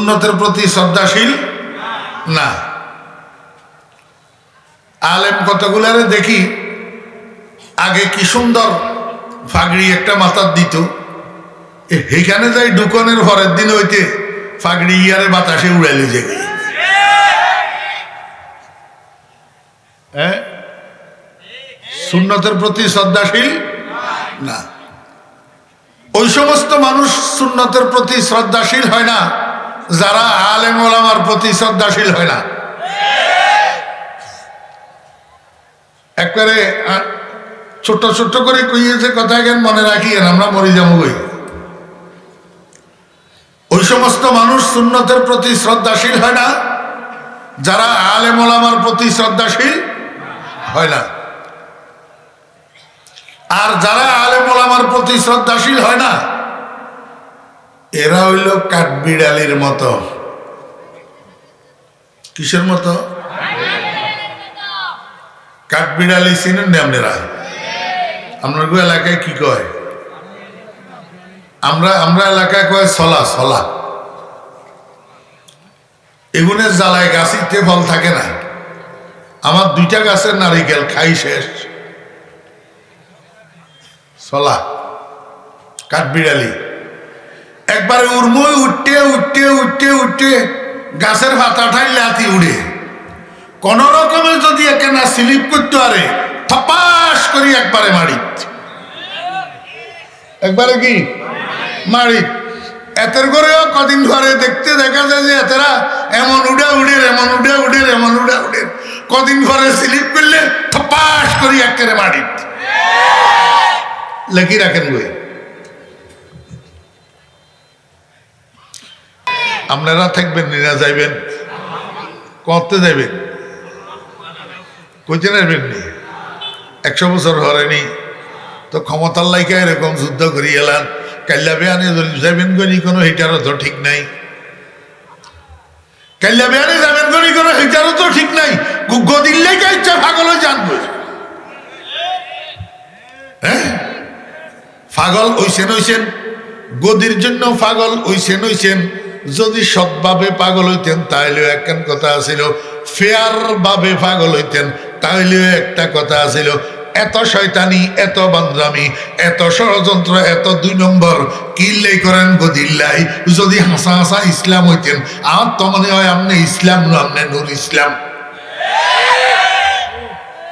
সুন্নতের প্রতি শ্রদ্ধাশীল না। আলেম কতগুলারে দেখি আগে কি সুন্দর ফাগড়ি একটা মাথার দিত, এখানে যাই দোকানের পরের দিন হইতে ফাগড়ি ইয়ারে বাতাসে উড়াইলে যে সুন্নতের প্রতি শ্রদ্ধাশীল না। ওই সমস্ত মানুষ সুন্নতের প্রতি শ্রদ্ধাশীল হয় না যারা আলেম ওলামার প্রতি শ্রদ্ধাশীল হয় না। একবারে ছোট ছোট করে কইয়েছে কথা কেন মনে রাখিয়েন, আমরা মরে যাবো বই। ওই সমস্ত মানুষ সুন্নতের প্রতি শ্রদ্ধাশীল হয় না যারা আলেম ওলামার প্রতি শ্রদ্ধাশীল হয় না। আর যারা আলেম ওলামার প্রতি শ্রদ্ধাশীল হয় না এরা হইল কাঠবিড়ালির মতো। কিসের মতো? কাঠবিড়ালি চিনেন না আপনারা? আপনার এলাকায় কি কয়? আমরা এলাকায় কয় ছলা ছলা। এগুনের জ্বালায় গাছিতে ফল থাকে না। আমার 2টা গাছের নারিকেল খাই শেষ। ছলা কাঠবিড়ালি একবারে উড়মুই উঠতে উঠতে উঠতে উঠতে গাছের পাতা ঠাই লাতি উড়ে। কোন রকমে যদি একে না স্লিপ করতে পারে থপাস করি একবারে মারিত, একবারে কি মারিত। এতের করেও কদিন ধরে দেখতে দেখা যায় যে এতেরা এমন উড়ে উড়ের এমন উড়ে উড়ের এমন উড়ে উড়ের, কদিন ধরে স্লিপ করলে থপাস করি একেবারে মারিত। লেখি রাখেন বই। আপনারা থাকবেন নিনা যাইবেন করতে যাইবেন কইতে আসবেন নি? 100 বছর হয়নি তো ক্ষমতার লাইকা এরকম যুদ্ধ করি এলান কাল্লা বেয়ানে যাবেন গনি কোনো হিটারও তো ঠিক নাই। কাল্লা বেয়ানে যাবেন গনি কোনো হিটারও তো ঠিক নাই। গদির লাইকা ইচ্ছা পাগল জানবো। হ্যাঁ পাগল হইছেন গদির জন্য পাগল হইছেন। যদি সৎভাবে পাগল হইতেন তাহলেও একখান কথা আছিল, ফেয়ার ভাবে পাগল হইতেন তাহলেও একটা কথা আছিল। এত শয়তানি, এত বান্দ্রামি, এত ষড়যন্ত্র, এত 2 নম্বর কিল্লাই করেন গদিল্লাই। যদি হাসা হাসা ইসলাম হইতেন আমার তো মনে হয় আপনি ইসলাম না, আপনি নূর ইসলাম।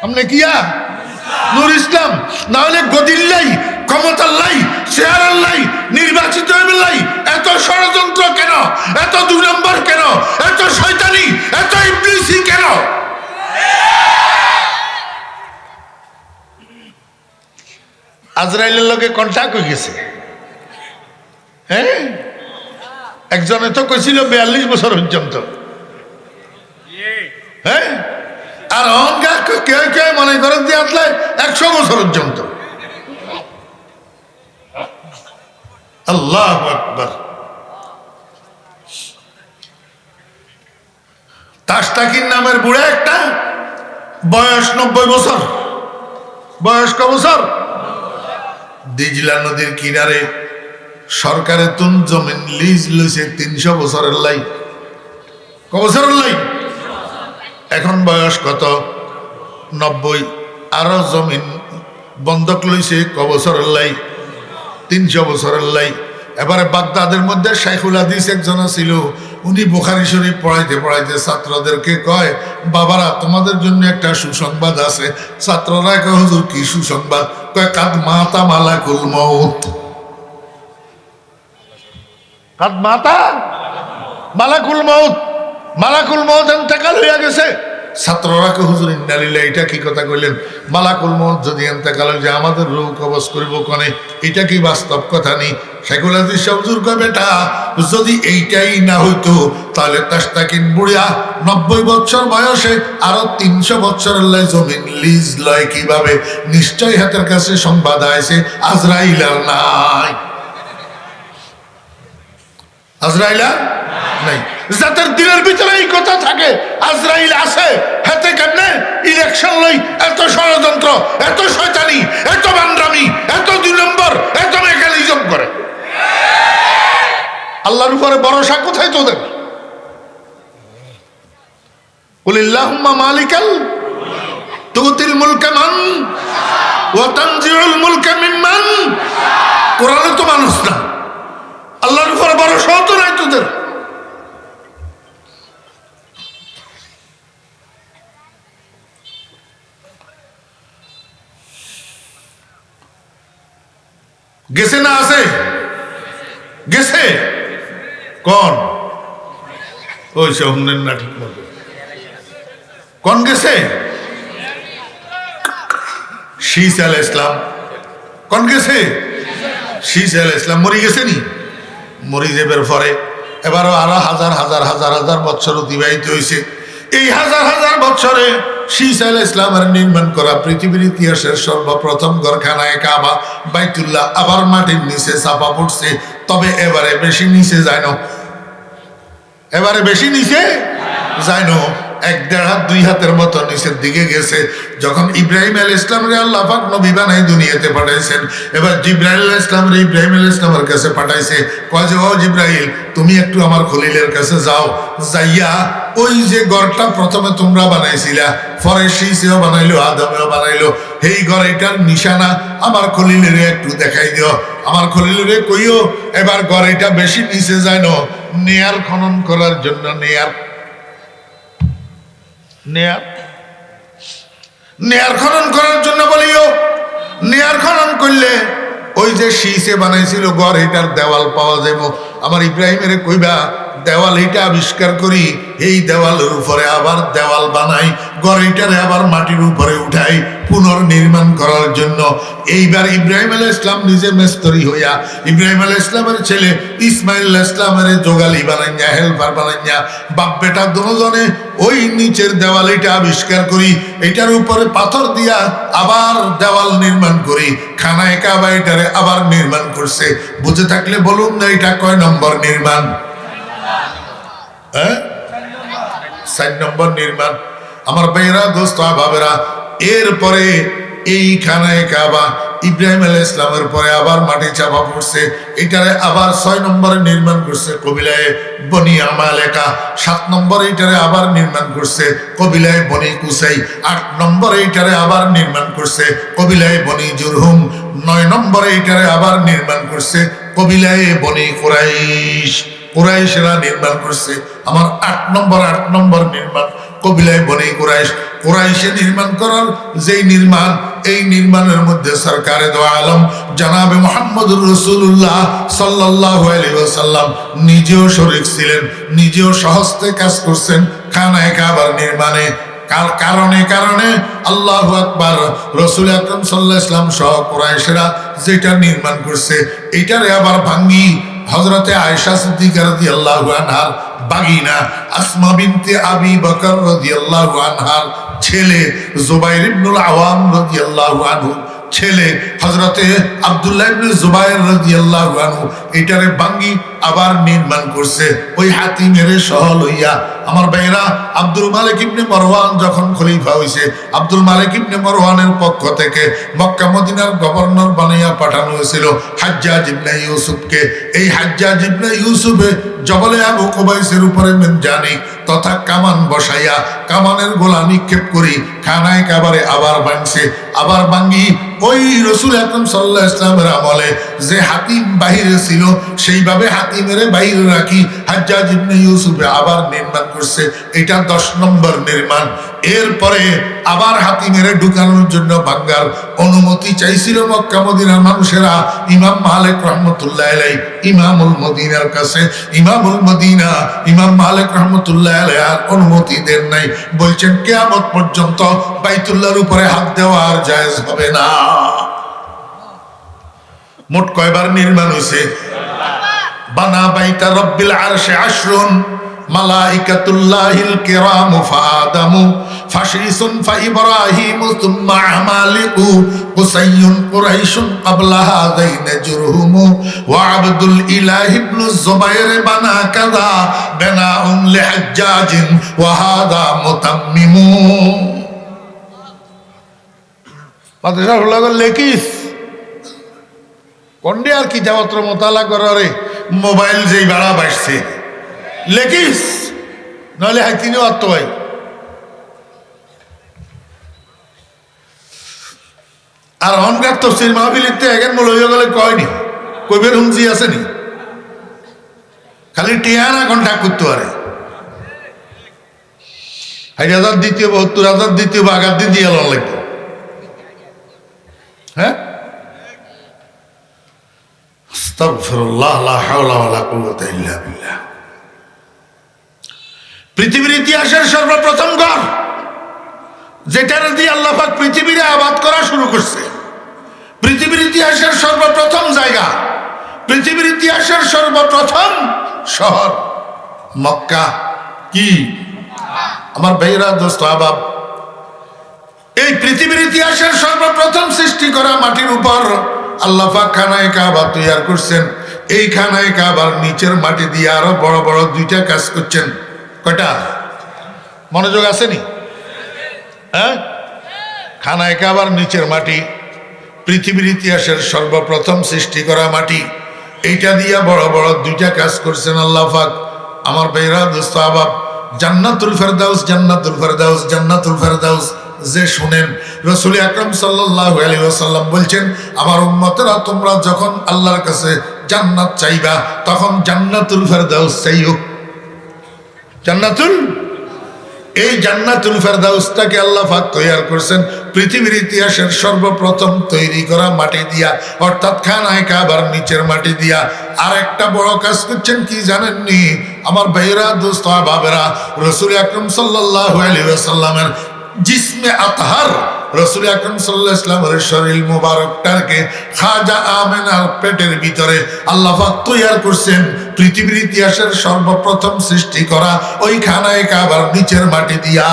আপনি কিয়া নূর ইসলাম, না হলে গদিল্লাই, ক্ষমতার লাই, চেয়ারের লাই, নির্বাচিত লাই। এত ষড়যন্ত্র কেন? এত 2 নম্বর কেন? এত শয়তানি, এত ইবলিসি কেন? আজরাইলের লগে কন্টাক্ট হয়ে গেছে। হ্যাঁ একজনে তো কইছিল 42 বছর পর্যন্ত। হ্যাঁ আর অহংকার কেউ কেউ মনে করেন যে আসলে 100 বছর পর্যন্ত। আল্লাহু আকবার। তাস্তাকির নামের বুড়া একটা, বয়স 90 বছর। বয়স ক বছর? দিজলা নদীর কিনারে সরকারের তুন জমিন লিজ লইছে 300 বছরের লাই। ক বছরের লাই? এখন বয়স কত? 90। আরো জমিন বন্ধক লইছে ক বছরের লাই? 300 বছরের লাই। এবারে বাগদাদের মধ্যে শাইখুল হাদিস একজন ছিল, উনি বুখারী শরীফ পড়াইতে পড়াইতে ছাত্রদেরকে কয়, বাবারা তোমাদের জন্য একটা সুসংবাদ আছে। ছাত্ররা কয়, হুজুর কি সুসংবাদ? কয়, কাদ মাতা মালাকুল মউত। কাদ মাতা মালাকুল মউত, মালাকুল মউত ইন্তেকাল হইয়া গেছে। ছাত্ররা কয়, হুজুর ইন্না লিল্লাহি, এটা কি কথা কইলেন? মালাকুল মউত যদি ইন্তেকাল হয়ে যায় আমাদের রূহ কবজ করিব কোনে? এটা কি বাস্তব কথা নেই? শাইখুল হাদিস হুজুর কয়, বেটা যদি এইটাই না হইতো তাহলে তাস্তাকিন বুড়িয়া 90 বছর বয়সে আরো 300 বছরের লাই জমিন লিজ লয় কিভাবে? নিশ্চয় হাতের কাছে সংবাদ আছে আজরাইল আর নাই। আজরাইল নাই। যাদের দিনের ভিতরে এই কথা থাকে আজরাইল আছে, হাতে কেমনে ইলেকশন লই এত ষড়যন্ত্র, এত শয়তানি, এত বান্দ্রামি, এত 2 নম্বর, এত মেকানিজম করে। আল্লাহর উপরে ভরসা কোথায় তোদের? কুলিল্লাহুম্মা মালিকাল তুতিল মুলকা মান ওয়া তানজিউল মুলকা মিম্মান। কোরআনে তো মানুষ না, আল্লাহর উপর ভরসা তো নাই তোদের। গেছে না আছে? গেছে কোন? ওই শুনেন না ঠিক মতো। কোন গেছে? শীস আলাইহিস ইসলাম। কোন গেছে? শীস আলাইহিস ইসলাম মরি গেছে নি? মরি যাবার পরে এবারও আরো হাজার হাজার হাজার হাজার বছর অতিবাহিত হয়েছে। এই হাজার হাজার বছরে শীস আলাইহিস ইসলামের নির্মাণ করা পৃথিবীর ইতিহাসের সর্বপ্রথম ঘরখানায় কাবা বাইতুল্লাহ আবার মাটির নিচে চাপা পড়ছে। তবে এবারে বেশি নিচে যায় না, এবারে বেশি নিচে যায় না, 1-1.5 হাত 2 হাতের মতো নিচের দিকে গেছে। যখন ইব্রাহিম আলাইহিস ইসলামরে আল্লাহ পাক নবী বানাই দুনিয়াতে পাঠাইছেন, এবার জিবরাইল আলাইহিস ইসলামরে ইব্রাহিম আলাইহিস ইসলামের কাছে পাঠাইছে। কয় যে ও জিবরাইল, তুমি একটু আমার খলিলের কাছে যাও, যাইয়া ওই যে ঘরটা প্রথমে তোমরা বানাইছিলা, পরে শীষেও বানাইলো, আদমেও বানাইলো, এই ঘর এটার নিশানা আমার খলিলের একটু দেখাই দিও। আমার খলিলের কইও এবার ঘর এটা বেশি নিচে যায় না, নেয়ার খনন করার জন্য নেয়ার খনন করার জন্য বলিও। নেয়ার খনন করলে ওই যে শীষে বানাইছিল ঘর এটার দেওয়াল পাওয়া যাইব। আমার ইব্রাহিমের কইবা দেওয়াল এটা আবিষ্কার করি, এই দেওয়ালের উপরে আবার দেওয়াল বানাই, ঘর এটারে আবার মাটির উপরে উঠাই পুনর্নির্মাণ করার জন্য। এইবার ইব্রাহিম আলাইহিস ইসলাম নিজে মেস্তরি হইয়া ইব্রাহিম আলাইহিস ইসলামের ছেলে ইসমাইল আলাইহিস ইসলামের যোগালি বানাইয়া হেল্পার বানাইয়া বাপ বেটা দুজনে ওই নিচের দেওয়াল এটা আবিষ্কার করি, এটার উপরে পাথর দিয়া আবার দেওয়াল নির্মাণ করি, খানায় কাবা এটারে আবার নির্মাণ করছে। বুঝে থাকলে বলুন না এটা কয় নম্বর নির্মাণ? 4 নম্বর নির্মাণ। আমার ভাইয়েরা, দোস্ত, ভাবেরা, এরপরে এই খানায় কাবা ইব্রাহিম আলাইহিস ইসলামের পরে আবার মাটি চাপা পড়ছে, এটারে আবার 6 নম্বরে নির্মাণ করছে কবিলায়ে বনি আমালেকা। 7 নম্বরে এটারে আবার নির্মাণ করছে কবিলায়ে বনি কুসাই। 8 নম্বরে এটারে আবার নির্মাণ করছে কবিলায়ে বনি জুরহুম। 9 নম্বরে এটারে আবার নির্মাণ করছে কবিলায়ে বনি কুরাইশ। কুরাইশরা নির্মাণ করছে। আমার 8 নম্বর নির্মাণ কবিলায় বনি কুরাইশ। কুরাইশে নির্মাণ করার যেই নির্মাণ, এই নির্মাণের মধ্যে সরকারে দো আলম জনাবে মুহাম্মদুর রাসূলুল্লাহ সাল্লাল্লাহু আলাইহি ওয়াসাল্লাম নিজেও শরীক ছিলেন, নিজেও সহস্তে কাজ করছেন খানায়ে কাবার নির্মাণে। কারণে আল্লাহু আকবার, রাসূল আকরাম সাল্লাল্লাহু আলাইহি ওয়াসাল্লাম সহ কুরাইশরা যেটা নির্মাণ করছে এইটারে আবার ভাঙ্গি হযরতে আয়েশা সিদ্দিকা রাদিয়াল্লাহু আনহার বাগিনা আসমা বিনতে আবি বকর রাদিয়াল্লাহু আনহার ছেলে জুবাইর ইবনুল আওয়াম রাদিয়াল্লাহু আনহু ছেলে হযরতে আব্দুল্লাহ ইবনে জুবাইর রাদিয়াল্লাহু আনহু এটারে ভাঙ্গি আবার নির্মাণ করছে ওই হাতিমের সহ লইয়া। আমার ভাইরা, আব্দুল মালিক ইবনে মারওয়ান যখন খলিফা হইছে, আব্দুল মালিক ইবনে মারওয়ানের পক্ষ থেকে মক্কা মদিনার গভর্নর বানাইয়া পাঠানো হয়েছিল হাজ্জাজ ইবনে ইউসুফকে। এই হাজ্জাজ ইবনে ইউসুফে জবলে আবু কুবাইসের উপরে জানি তথা কামান বসাইয়া কামানের গোলা নিক্ষেপ করি খানায় কাবারে আবার ভাঙছে। আবার ভাঙ্গি ওই রাসূল আকরাম সাল্লাল্লাহু আলাইহি ওয়াসাল্লামের আমলে যে হাতিম বাহিরে ছিল সেইভাবে হাতিমের বাহিরে রাখি হাজ্জাজ ইবনে ইউসুফে আবার নির্মাণ করছে। এটা 10 নম্বর নির্মাণ। এরপরে আবার হাতিমের ঢুকানোর জন্য ভাঙ্গার অনুমতি চাইছিল মক্কা মদিনার মানুষেরা ইমাম মালিক রহমতুল্লাহ আলাইহি ইমামুল মদিনার কাছে। ইমামুল মদিনা ইমাম মালিক রহমতুল্লাহ আলাইহি আর অনুমতি দেন নাই, বলছেন কিয়ামত পর্যন্ত বাইতুল্লাহর উপরে হাত দেওয়া আর জায়েজ হবে না। মোট কয়বার নির্মাণ হয়েছে? বানা বাইতা রব্বিল আরশে আশরুন মালাইকাতুল্লাহিল কিরাম ফাআদামু ফাশিসুন ফাইব্রাহিম সুম্মা আমালিকু কুসাইয়ুন কুরাইশুন ক্বাবলা হাযাইন জুরহুম ওয়া আবদুল ইলাহ ইবনে জুবাইর বানা কাযা বানাউন লিহাজ্জাজিন ওয়া হাযা মুতাম্মিমু। মাদ্রাসা হলো লেকিস কোনডে আর কি যাবত্র মোতালা করে মোবাইল যেই ভাড়া বাড়ছে লেখিস, নাহলে হাইতিনিও আত্ম ভাই আর অনগার তফসির মাহফিলিতে এখন মূল হয়ে গেলে কয়নি কইবের হুমজি আসেনি খালি টিয়ানা ঘন্টা করতে পারে 60,000 দ্বিতীয় 72,000 দ্বিতীয় বাগার দিয়ে দিয়ে লাগবে হ্যাঁ আস্তাগফিরুল্লাহ লা হাওলা ওয়ালা কুওয়াতা ইল্লা বিল্লাহ। পৃথিবীর ইতিহাসের সর্বপ্রথম ঘর যেটার দিয়ে আল্লাহ পাক পৃথিবীরে আবাদ করা শুরু করছে, পৃথিবীর ইতিহাসের সর্বপ্রথম জায়গা, পৃথিবীর ইতিহাসের সর্বপ্রথম শহর মক্কা। কি আমার ভাইরা দোস্ত আবাব, এই পৃথিবীর ইতিহাসের সর্বপ্রথম সৃষ্টি করা মাটির উপর আল্লাহ পাক খানায়ে কাবা তৈরি করছেন। এই খানায়ে কাবার নিচের মাটি দিয়ে আরো বড় বড় দুইটা কাজ করছেন। কয়টা? মনোযোগ আসেনি? হ্যাঁ, খানায়ে কাবার নিচের মাটি পৃথিবীর ইতিহাসের সর্বপ্রথম সৃষ্টি করা মাটি, এইটা দিয়া বড় বড় দুইটা কাজ করছেন আল্লাহ পাক। আমার ভাইরা দোস্ত আবাব, জান্নাতুল ফেরদাউস, জান্নাতুল ফেরদাউস, জান্নাতুল ফেরদাউস যে শুনেন, রাসূল আকরাম সাল্লাল্লাহু আলাইহি ওয়াসাল্লাম বলছেন, আমার উম্মতেরা তোমরা যখন আল্লাহর কাছে জান্নাত চাইবা তখন জান্নাতুল ফেরদাউস চাইও। জান্নাতুল, এই জান্নাতুল ফেরদাউসটাকে আল্লাহ পাক তৈরি করেছেন পৃথিবীর ইতিহাসের সর্বপ্রথম তৈরি করা মাটি দিয়া, অর্থাৎ খানায়ে কাবার নিচের মাটি দিয়া। আর একটা বড় কাজ করছেন কি জানেননি আমার ভাইরা দোস্ত বাবেরা? রাসূল আকরাম সাল্লাল্লাহু আলাইহি ওয়াসাল্লামের জিসমে আতহার, রাসূল আকরাম সাল্লাল্লাহু আলাইহি ওয়াসাল্লামের শরীর মুবারকটাকে খাজা আমেনার পেটের ভিতরে আল্লাহ পাক তৈরি করছেন পৃথিবীর ইতিহাসের সর্বপ্রথম সৃষ্টি করা ওই খানায়ে কাবার নিচের মাটি দিয়া।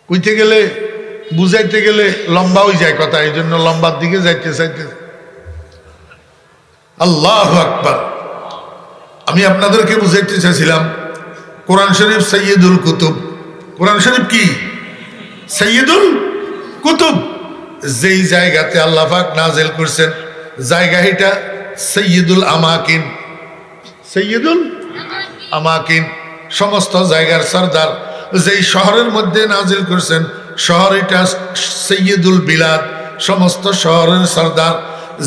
কইতে গেলে বুঝাইতে গেলে লম্বা হয়ে যায় কথা, এই জন্য লম্বার দিকে যাইতে চাইতে। আল্লাহু আকবার। আমি আপনাদেরকে বুঝাইতে চাইছিলাম কোরআন শরীফ সৈয়দুল কুতুব। কোরআন শরীফ কি? সৈয়দুল কুতুব। যেই জায়গাতে আল্লাহ পাক নাজিল করছেন জায়গা এটা সৈয়দুল আমাকিন। সৈয়দুল আমাকিন, সমস্ত জায়গার সরদার। যেই শহরের মধ্যে নাজিল করছেন শহর এটা সৈয়দুল বিলাদ, সমস্ত শহরের সরদার।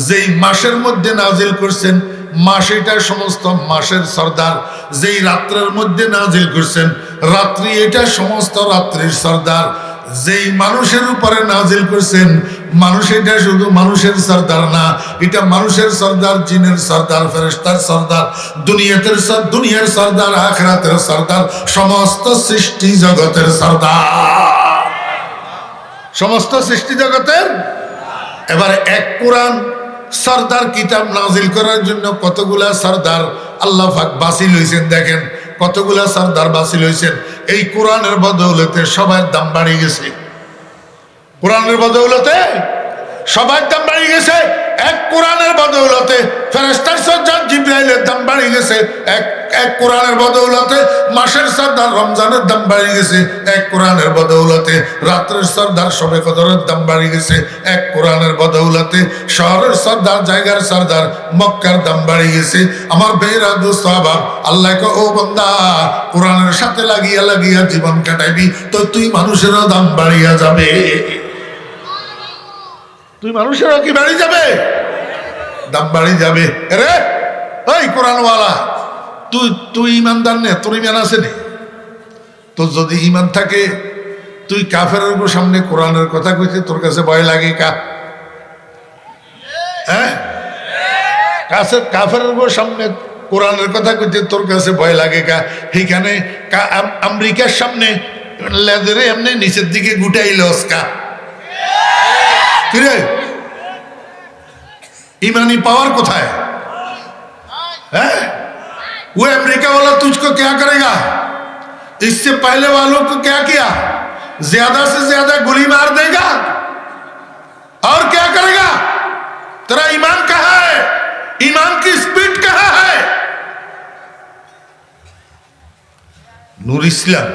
যেই মাসের মধ্যে নাজিল করছেন মাস এটা সমস্ত মাসের সরদার। যেই রাত্রের মধ্যে নাজিল করছেন রাত্রি এটা সমস্ত রাত্রির সরদার। যেই মানুষের উপরে নাজিল করছেন মানুষ এটা শুধু মানুষের সরদার না, এটা মানুষের সরদার, জিনের সরদার, ফেরেশতার সরদার, দুনিয়ার সরদার, আখিরাতের সরদার, সমস্ত সৃষ্টি জগতের সরদার, সমস্ত সৃষ্টি জগতের। এবার এক কোরআন সরদার কিতাব নাজিল করার জন্য কতগুলা সরদার আল্লাহ পাক বাছাই লইছেন। দেখেন কতগুলা সরদার বাছাই লইছেন। এই কোরআনের বদৌলতে সবার দাম বাড়ি গেছে। কোরআনের বদৌলতে সবার দাম বাড়ি গেছে। এক কোরআনের বদৌলতে ফেরেশতার সরদার জিবরাইলের দাম বাড়ি গেছে। এক কোরআনের বদৌলতে মাসের সরদার রমজানের দাম বাড়ি গেছে। এক কোরআনের বদৌলতে রাত্রের সরদার শবে কদরের দাম বাড়ি গেছে। এক কোরআনের বদৌলতে শহরের সরদার, জায়গার সরদার মক্কার দাম বাড়ি গেছে। আমার ভাইরা দোস্ত আবাব, আল্লাহকে ও বান্দা কোরআনের সাথে লাগিয়া লাগিয়া জীবন কাটাইবি তো তুই মানুষেরও দাম বাড়িয়া যাবে। তুই মানুষেরও কি বাড়ি যাবে? দাম বাড়ি যাবে। রে ওই কোরআনওয়ালা, তুই ইমানদার নে, তোর ইমান আছে নে? তোর যদি ইমান থাকে তুই কাফেরের সামনে কোরআনের কথা কইতে তোর কাছে ভয় লাগে কা? হ্যাঁ, কাফেরের সামনে কোরআনের কথা কইতে তোর কাছে ভয় লাগে কা? এইখানে আমেরিকার সামনে লেদারে এমনি নিচের দিকে গুটাইল কা? কিরে ईमानी पावर कोথায়? है वो अमेरिका वाला तुझको क्या करेगा? इससे पहले वालों को क्या किया? ज्यादा से ज्यादा गोली मार देगा और क्या करेगा? तेरा ईमान कहाँ है? ईमान की स्पीड कहाँ है? नूर इस्लाम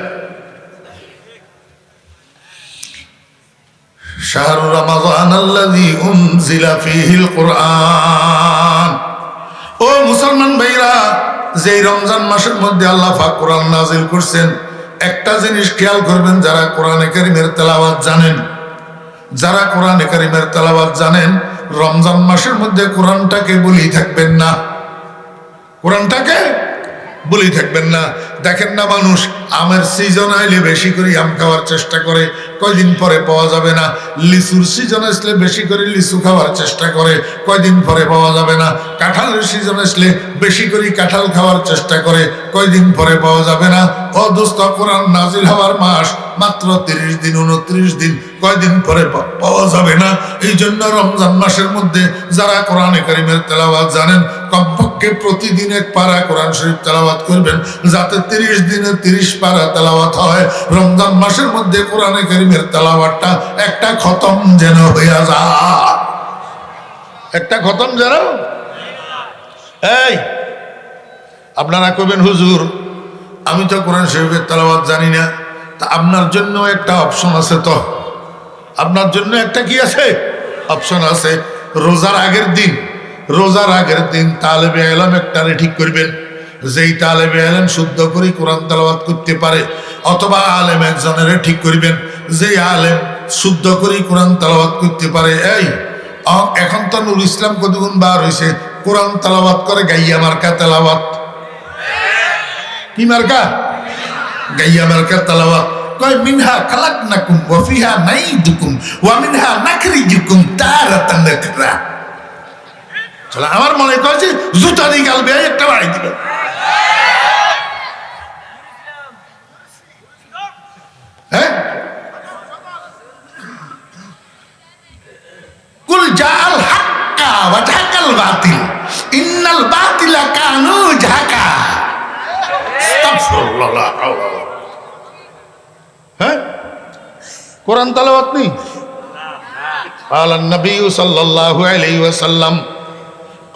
শাহরু রমাদান আল্লাযী উনজিলা ফীহিল কুরআন। ও মুসলমান ভাইরা, যেই রমজান মাসের মধ্যে আল্লাহ পাক কোরআন নাজিল করছেন একটা জিনিস খেয়াল করবেন, যারা কোরআনে কারিমের তেলাওয়াত জানেন, যারা কোরআনে কারিমের তেলাওয়াত জানেন, রমজান মাসের মধ্যে কোরআনটাকে বলি থাকবেন না, কোরআনটাকে বলি থাকবেন না। দেখেন না, মানুষ আমের সিজন আইলে বেশি করে আম খাওয়ার চেষ্টা করে, কয়দিন পরে পাওয়া যাবে না। লিচুর সিজন আসলে বেশি করে লিচু খাওয়ার চেষ্টা করে, কয়দিন পরে পাওয়া যাবে না। কাঁঠালের সিজন আসলে বেশি করে কাঁঠাল খাওয়ার চেষ্টা করে, কয়দিন পরে পাওয়া যাবে না। ও দোস্ত, কোরআন নাজিল হওয়ার মাস মাত্র 30 দিন 29 দিন, কয়দিন পরে পাওয়া যাবে না। এই জন্য রমজান মাসের মধ্যে যারা কোরআনে কারিমের তেলাওয়াত জানেন, কমপক্ষে প্রতিদিন 1 পারা কোরআন শরীফ তেলাওয়াত করবেন, যাতে 30 দিনে 30 পারা তেলাওয়াত হয়। রমজান মাসের মধ্যে কোরআনে কারিমের তেলাওয়াতটা একটা খতম যেন হইয়া যায়, একটা খতম যেন। এই আপনারা কইবেন, হুজুর আমি তো কোরআন শরীফের তেলাওয়াত জানি না। তা আপনার জন্য একটা অপশন আছে, তো আপনার জন্য একটা কি আছে, অপশন আছে। রোজার আগের দিন তালেবে ইলম একটারে ঠিক করবেন, যেই তালেবে ইলম শুদ্ধ করে কোরআন তেলাওয়াত করতে পারে, অথবা আলেম একজনের ঠিক করবেন, যেই আলেম শুদ্ধ করে কোরআন তেলাওয়াত করতে পারে। এই এখন তো নুর ইসলাম কতগুণ বার হয়েছে, কোরআন তেলাওয়াত করে গাইয়া মার্কা তেলাওয়াত। কি মার্কা? গাইয়া মার্কা তেলাওয়াত। কয় মিনহা খালাকনাকুম ওয়া ফিহা নাইদুকুম ওয়া মিনহা নাখরিজুকুম তারাতান নাকরা। চলো, আমার মনে করেছে জুতা দিয়ে গালবে, একটা বাড়ি দিবে। হ্যাঁ, কুল জাআল হাক্কা ওয়া যাহাকাল বাতিল ইন্নাল বাতিলা কানু যাহাকা। আস্তাগফিরুল্লাহ। হ্যাঁ, কোরআন তেলাওয়াত নেই। قال النبي صلى الله عليه وسلم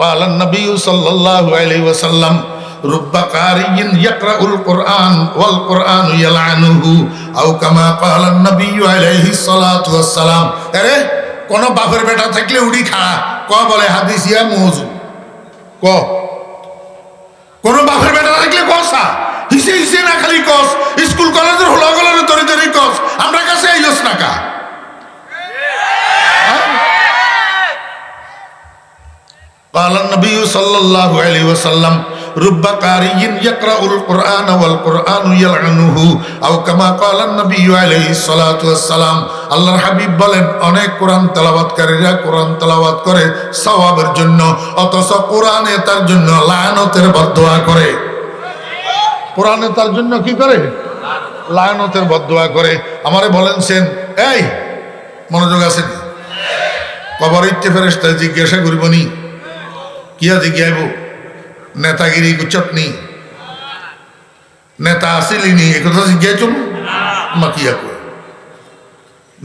قال النبي صلى الله عليه وسلم رب قارئ يقرأ القرآن والقرآن يلعنه أو كما قال النبي عليه الصلاة والسلام। আরে কোন বাপের বেটা থাকলে উড়ি খাড়া ক বলে হাদিস ইয়া মওযু, ক কোন বাপের বেটা থাকলে কসা হিসে হিসে না খালি কস, স্কুল কলেজের হলা গলারে তরি তরি কস, আমরা কাছে আইস না কা। قال النبي صلى الله عليه وسلم رب قارئ يقرأ القرآن والقرآن يلعنه أو كما قال النبي عليه الصلاة والسلام। আল্লাহর হাবিব বলেন, অনেক কোরআন তেলাওয়াতকারীরা কোরআন তেলাওয়াত করে সওয়াবের জন্য, অথচ কোরআনে তার জন্য লায়ানতের বদদুয়া করে। কোরআনে তার জন্য কি করে? লায়ানতের বদদুয়া করে। আমারে বলেন সেন, এই মনোযোগ আছে, কবর ইচ্ছে ফেরেশতা জিজ্ঞাসা করবনি, কিয়া জিজ্ঞাইব নেতাগিরি গুচতনি নেতা আসিলিনি, একথা জিজ্ঞাইছ মা কিয়া কই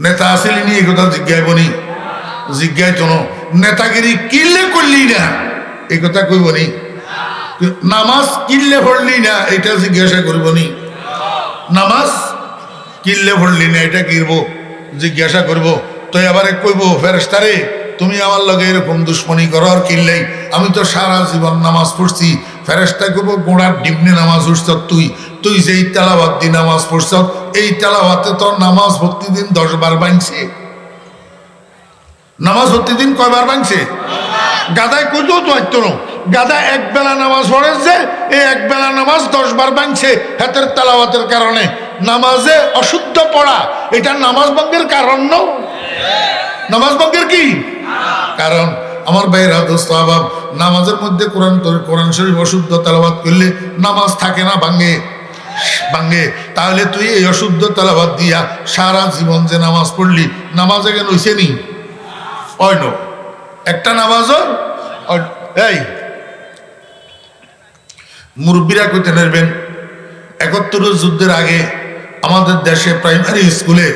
নেতা আসিলিনি, একথা জিজ্ঞাইবনি, জিজ্ঞাইছ নেতাগিরি কিল্লে করলি না, এই কথা কইবনি। নামাজ কিল্লে পড়লি না, এটা জিজ্ঞাসা করবনি। নামাজ কিল্লে পড়লি না, এটা কিরব জিজ্ঞাসা করব। তো এবারে কইব, ফেরেশতারে তুমি আমার লগে এরকম দুশ্মনী করো আর কিনলেই, আমি তো সারা জীবন নামাজ পড়ছি। ফেরেশতা কইব, গোড়ার ডিমনে নামাজ পড়ছ তুই, তুই যেই তেলাওয়াত দি নামাজ পড়ছ, এই তেলাওয়াতে তোর নামাজ প্রতিদিন 10 বার ভাঙছে। নামাজ প্রতিদিন কয়বার ভাঙছে? গাদায় কইতো তো আইতো না, গাদা এক বেলা নামাজ পড়ে যে এই এক বেলা নামাজ 10 বার ভাঙছে হাতের তেলাওয়াতের কারণে। নামাজে অশুদ্ধ পড়া এটা নামাজ ভঙ্গের কারণ না? নামাজ ভঙ্গের কি কারণ? আমার ভাইরা, দোস্ত আবাব, নামাজের মধ্যে কোরআন শরীফ অশুদ্ধ তেলাওয়াত করলে নামাজ থাকে না, ভাঙে। তাহলে তুই এই অশুদ্ধ তেলাওয়াত দিয়া সারা জীবন যে নামাজ পড়লি, নামাজে কেন হইছে নি? অন্য একটা নামাজও। এই মুরব্বীরা কইতে নেবেন, 71 যুদ্ধের আগে আমাদের দেশে প্রাইমারি স্কুলে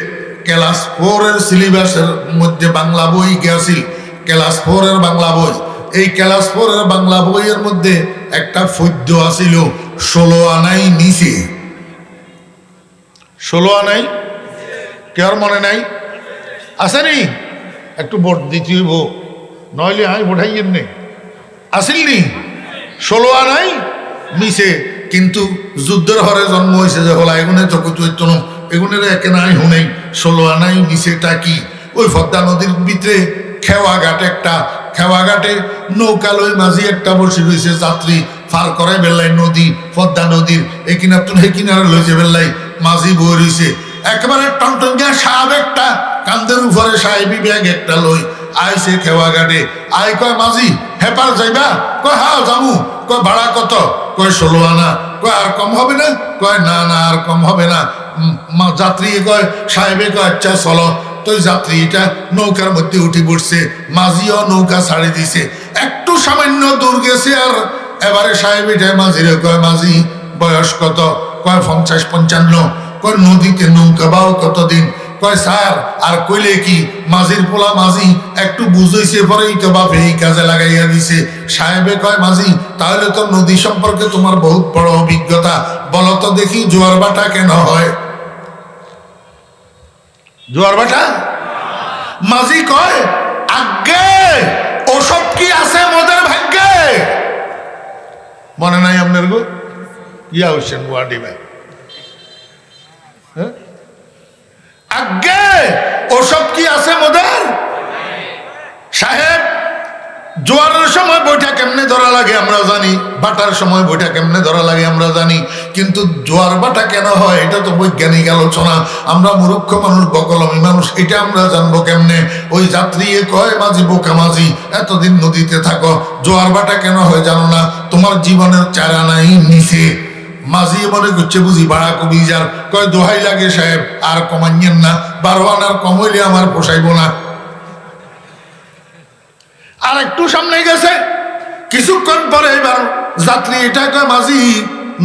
ক্লাস 4 সিলেবাসের মধ্যে বাংলা বই গেছিল। ক্লাস 4 বাংলা বই, এই ক্লাস 4 বাংলা বইয়ের মধ্যে একটা ফদ্য আছিল 16 আনাই নিচে। 16 আনাই কেউ মনে নাই? আসেনি? একটু ভোট দিতে হইব, নইলে আমি ভোটাই এমনি আসিল নি। 16 আনাই নিচে। কিন্তু যুদ্ধের হরে জন্ম হয়েছে যে হলা এগুনে তো কুতুন এগুনের একে নাই হুনেই 16 আনাই নিচেটা কি ওই পদ্মা নদীর ভিতরে খেওয়া ঘাটে নৌকা লই মাঝি একটা বসে রয়েছে যাত্রী পার করে বেল্লাই নদী পদ্মা নদীর এই কিনার তুন হে কিনারে লইছে বেল্লাই মাঝি বই রয়েছে একেবারে টনটনগিয়া সাহেব একটা কান্দের উপরে সাহেবি ব্যাগ একটা লই আইসে খেওয়া ঘাটে আই কয় মাঝি হেপার যাইবা কয় হ্যাঁ যামু কয় ভাড়া কত কয় 16 আনা কয় আর কম হবে না কয় না না আর কম হবে না যাত্রী কয় সাহেবে কয় আচ্ছা চলো তো যাত্রীটা নৌকার মধ্যে উঠে পড়ছে মাঝিও নৌকা ছাড়ি দিছে একটু সামান্য দূর গেছে আর এবারে সাহেবিটা মাঝিরে কয় মাঝি বয়স কত কয় 50-55 কয় নদীতে নৌকা বাও কতদিন কয় স্যার আর কইলে কি মাঝির পোলা মাঝি একটু বুঝইছে পরেই তো বাপ এই কাজে লাগাইয়া দিছে সাহেবে কয় মাঝি তাহলে তো নদী সম্পর্কে তোমার বহুত বড় অভিজ্ঞতা বলো তো দেখি জোয়ার ভাটা কেন হয় জোয়ার ভাটা মাঝি কয় আগে ওসব কি আছে মোদের ভাগ্যে মনে নাই আপনার গো ইয়া হচ্ছেন গুয়াহাটি ভাই আগে ওসব কি আছে মোদের সাহেব জোয়ারের সময় বইটা কেমনে ধরা লাগে আমরা জানি বাটার সময় বইটা কেমনে ধরা লাগে আমরা জানি কিন্তু জোয়ার বাটা কেন হয় এটা তো বৈজ্ঞানিক আলোচনা আমরা মূর্খ মানুষ বকলমি মানুষ এটা আমরা জানবো কেমনে ওই যাত্রী কয় মাঝি বোকা মাঝি এতদিন নদীতে থাকো জোয়ার বাটা কেন হয় জানো না তোমার জীবনের চারা নাই নিচে মাঝি মনে করছে বুঝি ভাড়া কবি যার কয় দোহাই লাগে সাহেব আর কমাইয়েন না 12 আনার কম হইলে আমার পোষাইব না আর একটু সামনে গেছে কিছুক্ষণ পরে এবার যাত্রী এটা কয় মাঝি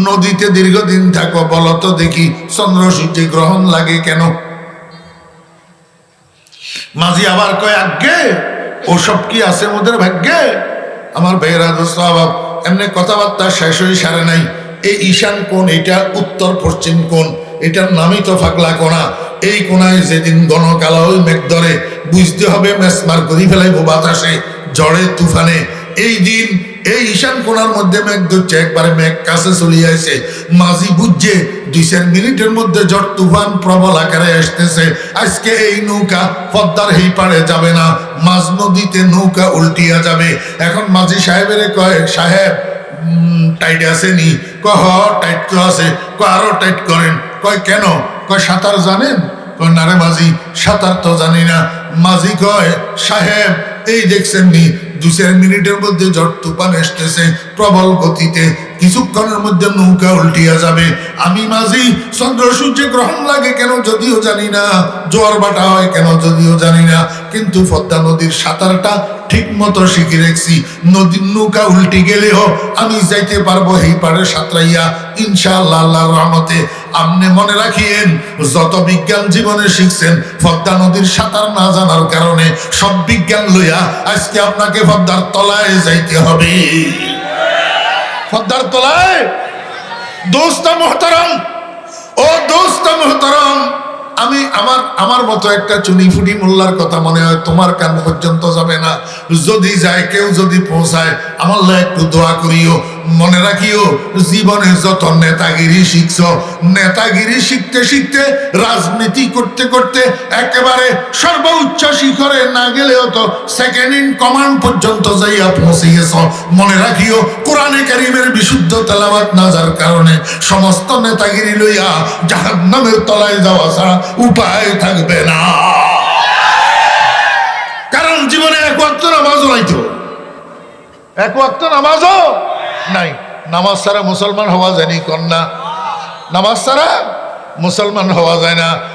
নদীতে দীর্ঘদিন থাকো বলো তো দেখি চন্দ্র সূর্য গ্রহণ লাগে কেন মাঝি আবার কয় আগে ওসব কি আছে মোদের ভাগ্যে আমার বেহরা দোস্ত অভাব এমনি কথাবার্তা শেষ হয়ে সারে নাই এই ঈশান কোণ এটা উত্তর পশ্চিম কোণ এটার নামই তো ফাগলা কোণা এই কোণায় যেদিন ঘনকালা ওই মেঘ ধরে বুঝতে হবে মেসমার করি ফেলাইব বাতাসে ঝড়ে তুফানে এই দিন এই ঈশান কোণার মধ্যে মেঘ ধরছে একবারে মেঘ কাছে চলে আসে মাঝি বুঝছে 2-4 মিনিটের মধ্যে ঝড় তুফান প্রবল আকারে আসতেছে আজকে এই নৌকা পদ্মার এই পাড়ে যাবে না মাঝ নদীতে নৌকা উল্টিয়া যাবে এখন মাঝি সাহেবের কয় সাহেব টাইট আছে নি কয় টাইট তো আছে কয় আরো টাইট করেন কয় কেন কয় সাঁতার জানেন কয় না রে মাঝি সাঁতার তো জানি না মাঝি কয় সাহেব এই দেখছেন নি 2-4 মিনিটের মধ্যে ঝড় তুফান আসতেছে প্রবল গতিতে কিছুক্ষণের মধ্যে নৌকা উল্টিয়া যাবে আমি মাঝি চন্দ্র সূর্যে গ্রহণ লাগে কেন যদিও জানি না জোয়ার ভাটা হয় কেন যদিও জানি না কিন্তু পদ্মা নদীর সাঁতারটা ঠিক মতো শিখে রেখছি নদীর নৌকা উল্টি গেলেও আমি যাইতে পারবো এই পাড়ে সাঁতরাইয়া ইনশাআল্লাহ আল্লাহর রহমতে আপনি মনে রাখিয়েন যত বিজ্ঞান জীবনে শিখছেন পদ্মা নদীর সাঁতার না জানার কারণে সব বিজ্ঞান লইয়া আজকে আপনাকে পদ্মার তলায় যাইতে হবে পদ্মার তলায় দোস্ত মোহতারাম ও দোস্ত মোহতারাম আমি আমার মতো একটা চুনি ফুটি মোল্লার কথা মনে হয় তোমার কান পর্যন্ত যাবে না যদি যায় কেউ যদি পৌঁছায় আমার লা একটু দোয়া করিও মনে রাখিও জীবনে যত নেতাগিরি শিখছ নেতাগিরি শিখতে শিখতে রাজনীতি করতে করতে একেবারে সর্বোচ্চ শিখরে না গেলেও তো সেকেন্ড ইন কমান্ড পর্যন্ত যাইয়া পৌঁছে গেছ মনে রাখিও কোরআনে কারীমের বিশুদ্ধ তেলাওয়াত না যার কারণে সমস্ত নেতাগিরি লইয়া জাহান্নামের তলায় যাওয়া ছাড়া উপায় থাকবে না কারণ জীবনে এক ওয়াক্ত নামাজও নাই তো এক ওয়াক্ত নামাজও নাই নামাজ ছাড়া মুসলমান হওয়া যায়নি কন্যা নামাজ ছাড়া মুসলমান হওয়া যায় না